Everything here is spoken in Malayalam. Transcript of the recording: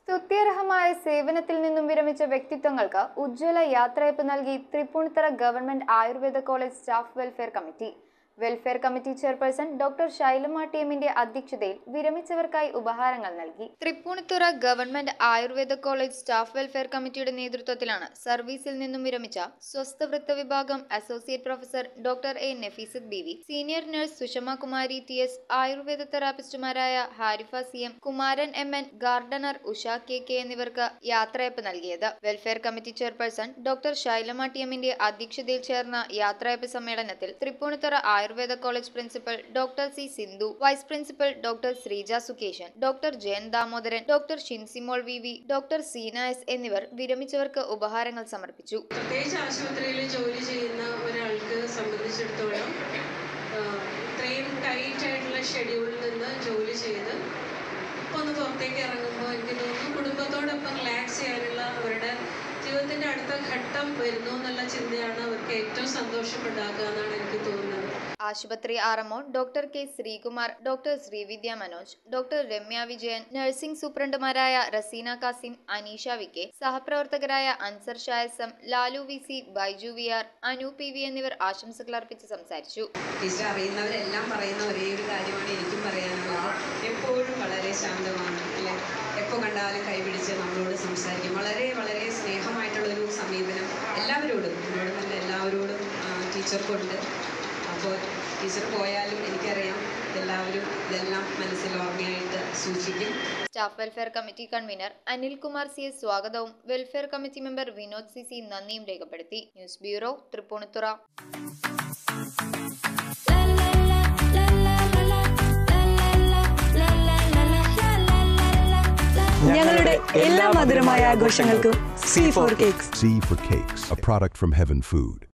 സ്തുത്യർഹമായ സേവനത്തിൽ നിന്നും വിരമിച്ച വ്യക്തിത്വങ്ങൾക്ക് ഉജ്ജ്വല യാത്രയയപ്പ് നൽകി Tripunithura government Ayurveda college staff welfare committee. Welfare committee chairperson doctor Shailama ടി.എമ്മിന്റെ അധ്യക്ഷതയിൽ വിരമിച്ചവർക്കായി ഉപഹാരങ്ങൾ നൽകി. Tripunithura government Ayurveda college staff welfare കമ്മിറ്റിയുടെ നേതൃത്വത്തിലാണ് സർവീസിൽ നിന്നും വിരമിച്ച സ്വസ്ഥവൃത്ത വിഭാഗം associate professor doctor A Nafeesath Beevi, senior nurse Sushama Kumari TS, Ayurveda തെറാപ്പിസ്റ്റുമാരായ Harifa CM, Kumaran MN, gardener Usha K എന്നിവർക്ക് യാത്രയയപ്പ് നൽകിയത്. Welfare committee chairperson doctor Shailama ടി.എമ്മിന്റെ അധ്യക്ഷതയിൽ ചേർന്ന യാത്രയയപ്പ് സമ്മേളനത്തിൽ Tripunithura Ayurveda college principal doctor C Sindhu, vice principal doctor Sreeja Sukesan, doctor Jayan Damodaran, doctor Shincymol V, doctor Seena S എന്നിവർ വിരമിച്ചവർക്ക് ഉപഹാരങ്ങൾ സമർപ്പിച്ചു. പ്രത്യേകിച്ച് ആശുപത്രിയിൽ ജോലി ചെയ്യുന്ന ഒരാൾക്ക് സംബന്ധിച്ചിടത്തോളം ഇത്രയും ടൈറ്റ് ആയിട്ടുള്ള ഷെഡ്യൂളിൽ നിന്ന് ജോലി ചെയ്ത് ഒന്ന് പുറത്തേക്ക് ഇറങ്ങുമ്പോൾ എനിക്ക് തോന്നുന്നു കുടുംബത്തോടൊപ്പം റിലാക്സ് ചെയ്യാനുള്ള അവരുടെ ജീവിതത്തിന്റെ അടുത്ത ഘട്ടം വരുന്നു എന്നുള്ള ചിന്തയാണ് അവർക്ക് ഏറ്റവും സന്തോഷമുണ്ടാക്കുക എന്നാണ് എനിക്ക് തോന്നുന്നത്. ആശുപത്രി RMO doctor K Sreekumar, doctor Sreevidya Manoj, doctor Ramya Vijayan, nursing സൂപ്രണ്ടുമാരായ റസീന കാസിം, അനീഷ വി കെ, സഹപ്രവർത്തകരായ അൻസർ ഷായസം, Lalu V C, Baiju V R, Anu P V എന്നിവർ ആശംസകൾ അർപ്പിച്ച് സംസാരിച്ചു. ടീച്ചർ അറിയുന്നവരെല്ലാം പറയുന്ന ഒരേ ഒരു കാര്യമാണ് എനിക്കും പറയാനുള്ളത്. എപ്പോഴും വളരെ ശാന്തമാണ്, അല്ലെ? എപ്പോൾ കണ്ടാലും കൈപിടിച്ച് നമ്മളോട് സംസാരിക്കും. വളരെ വളരെ സ്നേഹമായിട്ടുള്ളൊരു സമീപനം എല്ലാവരോടും, നമ്മളോട് നല്ല എല്ലാവരോടും ടീച്ചർക്കുണ്ട്. അപ്പോൾ ടീച്ചർ പോയാലും എനിക്കറിയാം എല്ലാവരും ഇതെല്ലാം മനസ്സിൽ ഓർമ്മയായിട്ട് സൂക്ഷിക്കും. Staff welfare committee convener Anilkumar C S സ്വാഗതവും welfare committee member Vinod C നന്ദിയും രേഖപ്പെടുത്തി. News bureau, Tripunithura. ഞങ്ങളുടെ എല്ലാ മധുരമായ ആഘോഷങ്ങൾക്കും C4 Cakes. C4 Cakes, a product from Heaven Food.